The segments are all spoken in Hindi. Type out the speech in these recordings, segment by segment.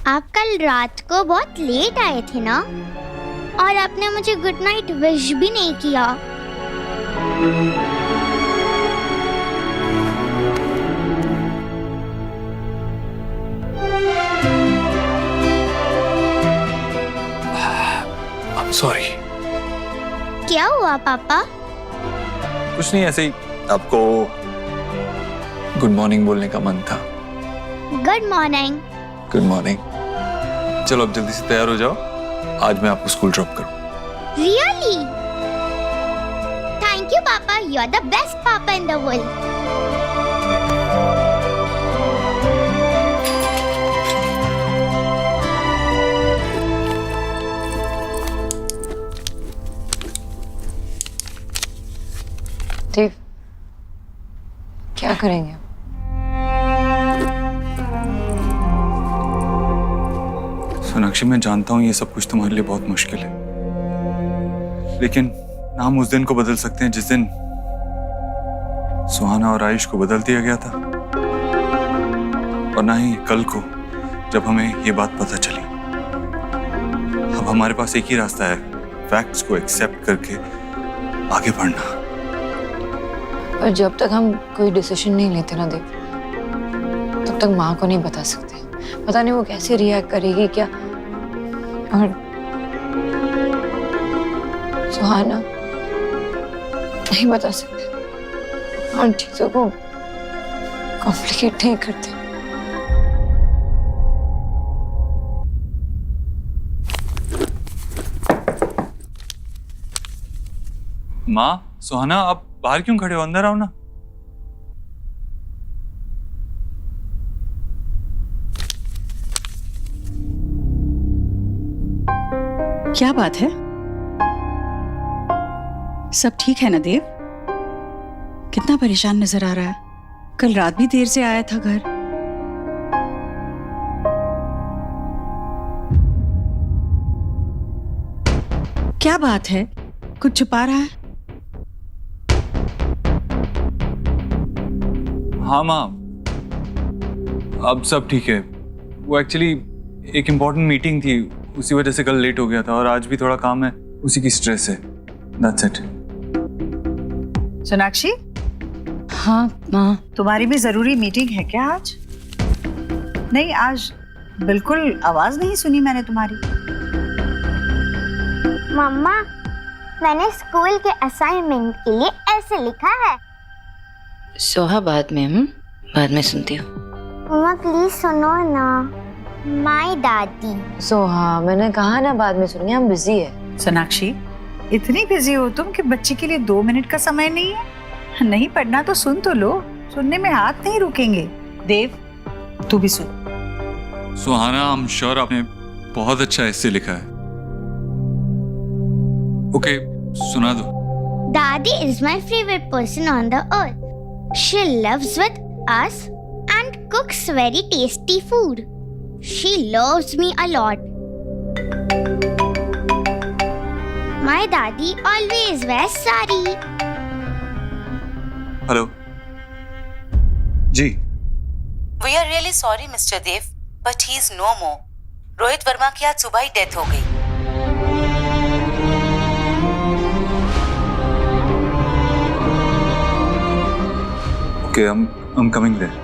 आप कल रात को बहुत लेट आए थे ना, और आपने मुझे गुड नाइट विश भी नहीं किया। सॉरी। क्या हुआ पापा? कुछ नहीं, ऐसे ही आपको गुड मॉर्निंग बोलने का मन था। Good morning. Good morning. चलो अब जल्दी से तैयार हो जाओ, आज मैं आपको स्कूल ड्रॉप करूं। रियली? थैंक यू पापा, यू आर द बेस्ट पापा इन द वर्ल्ड। देव, क्या करेंगे? सोनाक्षी, मैं जानता हूँ ये सब कुछ तुम्हारे लिए बहुत मुश्किल है, लेकिन ना हम उस दिन को बदल सकते हैं जिस दिन सुहाना और आयुष को बदल दिया गया था, और ना ही कल को जब हमें ये बात पता चली। अब हमारे पास एक ही रास्ता है, फैक्ट्स को एक्सेप्ट करके आगे बढ़ना। और जब तक हम कोई डिसीजन नहीं लेते ना देव, तब तक माँ को नहीं बता सकते। पता नहीं वो कैसे रिएक्ट करेगी, क्या। और सुहाना नहीं बता सकते, और चीजों को कॉम्प्लिकेट नहीं करते। माँ, सुहाना, आप बाहर क्यों खड़े हो? अंदर आओ ना। क्या बात है? सब ठीक है ना देव? कितना परेशान नजर आ रहा है। कल रात भी देर से आया था घर। क्या बात है? कुछ छुपा रहा है? हाँ माँ, अब सब ठीक है। वो एक्चुअली एक इम्पोर्टेंट मीटिंग थी, उसी वजह से कल लेट हो गया था, और आज भी थोड़ा काम है, उसी की स्ट्रेस है। That's it. सोनाक्षी, हाँ माँ। तुम्हारी भी जरूरी मीटिंग है क्या आज? नहीं, आज बिल्कुल आवाज नहीं सुनी मैंने तुम्हारी। मम्मा, मैंने स्कूल के असाइनमेंट के लिए ऐसे लिखा है। सोहा, बाद में बाद में सुनती हूँ। मम्मा प्लीज सुनो ना। माय दादी। सोहा, मैंने कहा ना बाद में सुनिए, हम बिजी है। सोनाक्षी, इतनी बिजी हो तुम कि बच्चे के लिए 2 मिनट का समय नहीं है? नहीं पढ़ना तो सुन तो लो, सुनने में हाथ नहीं रुकेंगे। देव, तू भी सुन। सुहाना, आई एम श्योर आपने बहुत अच्छा ऐसे लिखा है। ओके, सुना दो। Daddy is my favorite person on the earth. She lives with us and cooks very tasty food. She loves me a lot. My daddy always wears sari. Hello ji. We are really sorry, Mr. Dev, but he is no more. Rohit Verma की आज सुबह ही डेथ हो गई। Okay, I'm coming there.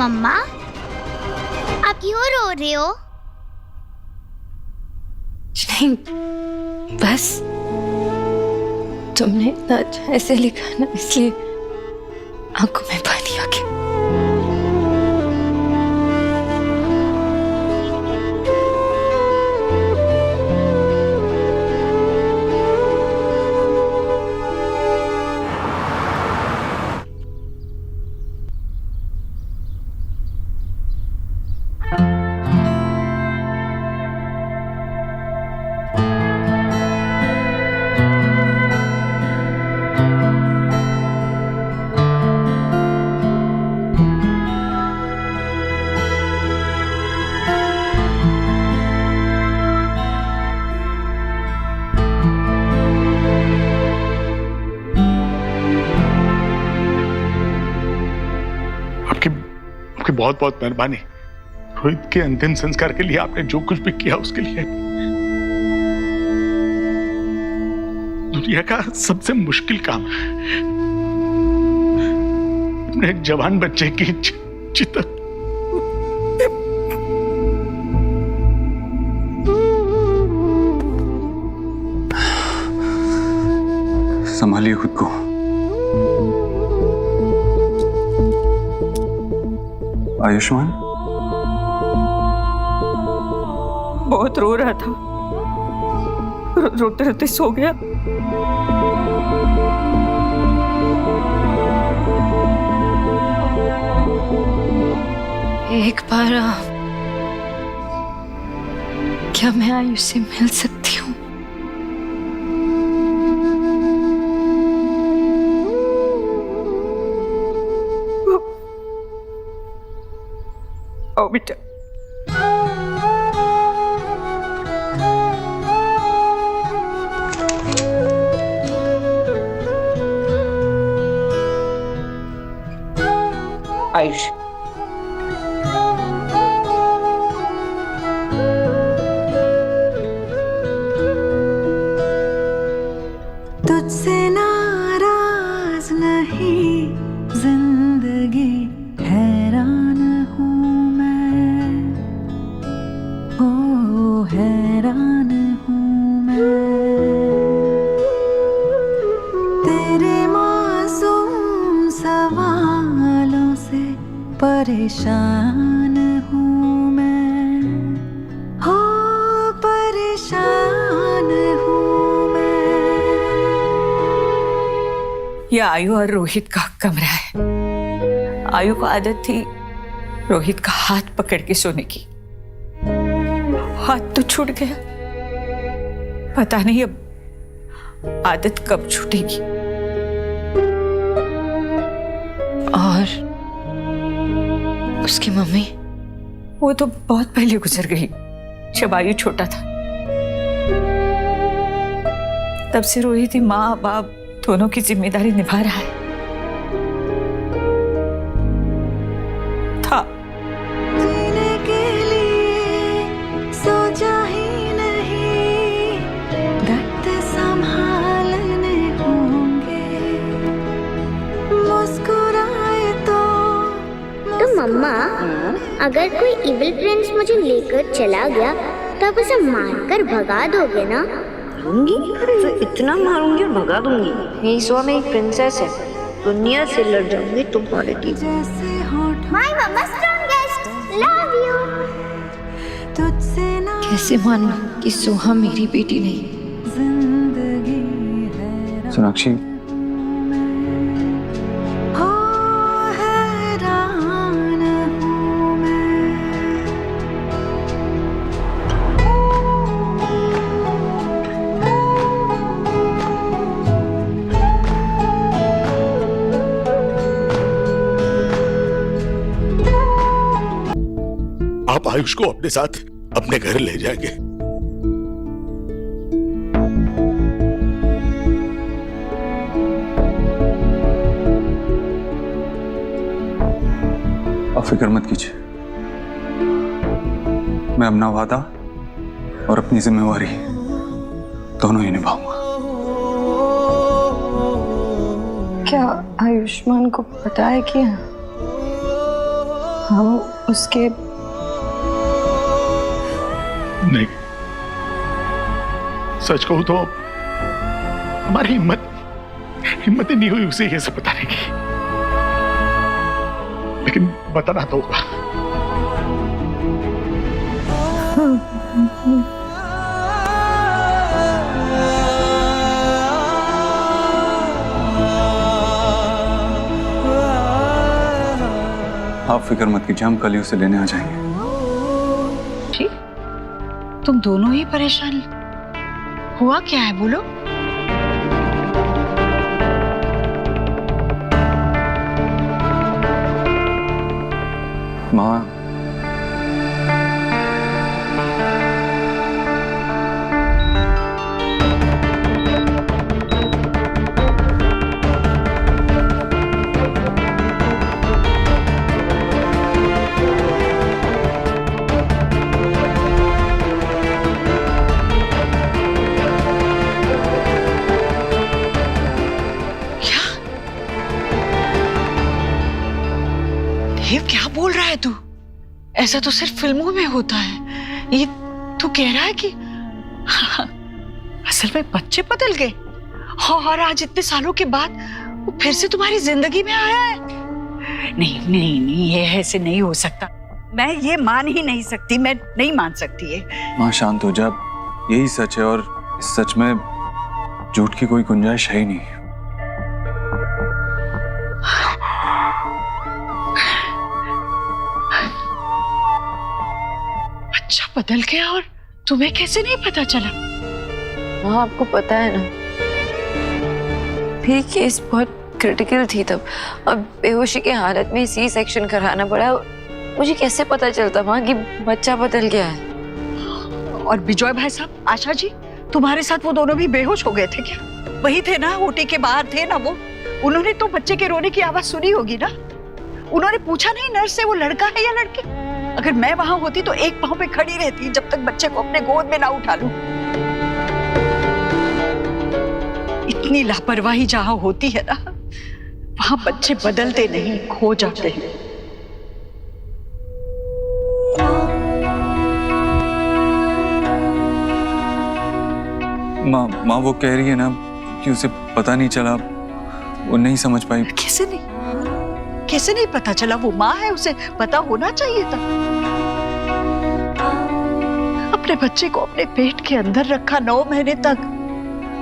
मम्मा, आप क्यों रो रहे हो? नहीं, बस तुमने इतना अच्छा ऐसे लिखा ना, इसलिए आंखों में पानी आ गया। आपकी बहुत बहुत मेहरबानी। रोहित के अंतिम संस्कार के लिए आपने जो कुछ भी किया उसके लिए दुनिया का सबसे मुश्किल काम है अपने एक जवान बच्चे की चिता। संभालिए खुद को। आयुष्मान बहुत रो रहा था, रोते रोते सो गया। एक बार क्या मैं आयुष से मिल सकती हूँ? आओ बेटा। आयुष, तुझसे नाराज नहीं जिंदगी हैरान हूँ मैं, ओ हैरान हूँ मैं तेरे मासूम सवालों से परेशान हूँ मैं, हो परेशान हूँ मैं। यह आयु और रोहित का कमरा है। आयु को आदत थी रोहित का हाथ पकड़ के सोने की। हाथ तो छूट गया, पता नहीं अब आदत कब छूटेगी। और उसकी मम्मी? वो तो बहुत पहले गुजर गई, जब आयु छोटा था। तब से रोहित ही माँ बाप दोनों की जिम्मेदारी निभा रहा है। था जीने के लिए सोचा ही नहीं, दर्द संभालने होंगे, मुस्कुराए तो मम्मा, अगर कोई इविल प्रिंस मुझे लेकर चला गया तो आप उसे मारकर भगा दोगे ना? मारूंगी तो इतना मारूंगी और भगा दूंगी। मेरी सुआ में एक प्रिंसेस है, दुनिया से लड़ जाऊंगी तुम्हारे लिए। जैसे होठ My mama strongest, love you. तुझसे ना कैसे मानूं कि सुहा मेरी बेटी नहीं? जिंदगी है सोनाक्षी, हो हैरान हूँ मैं। आप आयुष को अपने साथ अपने घर ले जाएंगे। आप फिक्र मत कीजिए, मैं अपना वादा और अपनी जिम्मेवारी दोनों ही निभाऊंगा। क्या आयुष्मान को पता है कि हम उसके? नहीं, सच कहूं तो हमारी हिम्मत ही नहीं हुई उसे ये सब बताने की, लेकिन बताना तो होगा। आप फिक्र मत कीजिए, हम कल ही उसे लेने आ जाएंगे। तुम दोनों ही परेशान, हुआ क्या है बोलो? माँ, देव क्या बोल रहा है तू? ऐसा तो सिर्फ फिल्मों में होता है। ये तू कह रहा है कि असल में बच्चे बदल गए और आज इतने सालों के बाद वो फिर से तुम्हारी जिंदगी में आया है? नहीं नहीं नहीं, ये ऐसे नहीं हो सकता। मैं ये मान ही नहीं सकती, मैं नहीं मान सकती है। माँ शांत हो जा, यही सच है और इस सच में झूठ की कोई गुंजाइश है ही नहीं। बच्चा बदल गया और तुम्हें कैसे नहीं पता चला? हाँ आपको पता है ना, भी केस बहुत क्रिटिकल थी तब। अब बेहोशी की हालत में सी सेक्शन कराना पड़ा। मुझे कैसे पता चलता वहां कि बच्चा बदल गया है? और विजय भाई साहब, आशा जी, तुम्हारे साथ वो दोनों भी बेहोश हो गए थे क्या? वही थे ना, ओटी के बाहर थे ना वो? उन्होंने तो बच्चे के रोने की आवाज सुनी होगी ना? उन्होंने पूछा नहीं नर्स से वो लड़का है या लड़की? अगर मैं वहां होती तो एक पांव पे खड़ी रहती जब तक बच्चे को अपने गोद में ना उठा लूं। इतनी लापरवाही जहां होती है ना, वहां बच्चे बदलते नहीं, खो जाते हैं। माँ वो कह रही है ना कि उसे पता नहीं चला, वो नहीं समझ पाई। कैसे नहीं पता चला? वो माँ है, उसे पता होना चाहिए था। अपने बच्चे को अपने पेट के अंदर रखा 9 महीने तक,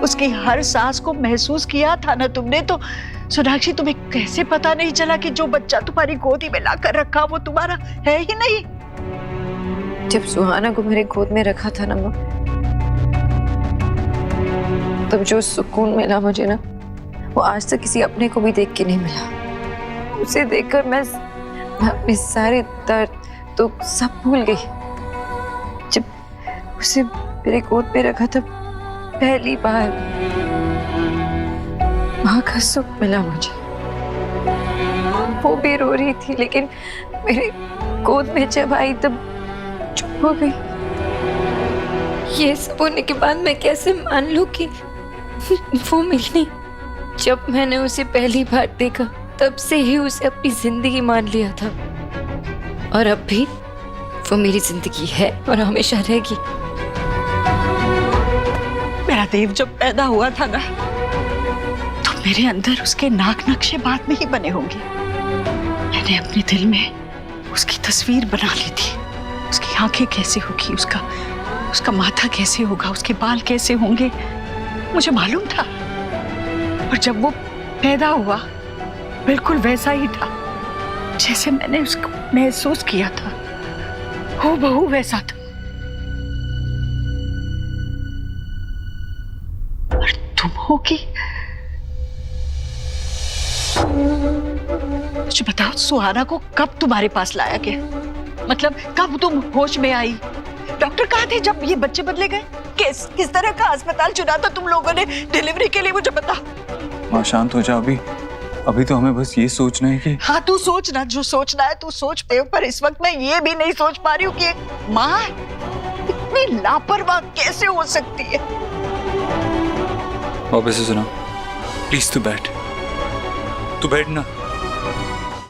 उसकी हर सांस को महसूस किया था ना तुमने। तो सोनाक्षी, तुम्हें कैसे पता नहीं चला कि जो बच्चा तुम्हारी गोदी में लाकर रखा वो तुम्हारा है ही नहीं? जब सुहाना को मेरे गोद में रखा था ना माँ, तब जो सुकून मिला मुझे ना, वो आज तक किसी अपने को भी देख के नहीं मिला। उसे देखकर मैं अपने सारे दर्द तो सब भूल गई। जब उसे मेरे गोद में रखा था पहली बार, माँ का सुख मिला मुझे। वो भी रो रही थी, लेकिन मेरे गोद में जब आई तब चुप हो गई। ये सब होने के बाद मैं कैसे मान लूं कि वो मिली? जब मैंने उसे पहली बार देखा तब से ही उसे अपनी जिंदगी मान लिया था, और अब भी वो मेरी जिंदगी है और हमेशा रहेगी। मेरा देव जब पैदा हुआ था ना, तो मेरे अंदर उसके नाक नक्शे बाद में ही बने होंगे। मैंने अपने दिल में उसकी तस्वीर बना ली थी। उसकी आंखें कैसे होगी, उसका माथा कैसे होगा, उसके बाल कैसे होंगे, मुझे मालूम था। और जब वो पैदा हुआ, बिल्कुल वैसा ही था जैसे मैंने उसको महसूस किया था। हूबहू वैसा था। और तुम होगी? मुझे बताओ, सुहाना को कब तुम्हारे पास लाया गया? मतलब कब तुम होश में आई? डॉक्टर कहाँ थे जब ये बच्चे बदले गए? किस तरह का अस्पताल चुना था तुम लोगों ने डिलीवरी के लिए, मुझे बता। माँ शांत हो जा, अभी तो हमें बस ये सोचना है कि... हाँ, तू सोचना, जो सोचना है तू सोच पे, पर इस वक्त मैं ये भी नहीं सोच पा रही हूँ कि एक माँ इतनी लापरवाह कैसे हो सकती है। वापस से सुना, प्लीज तू बैठ ना।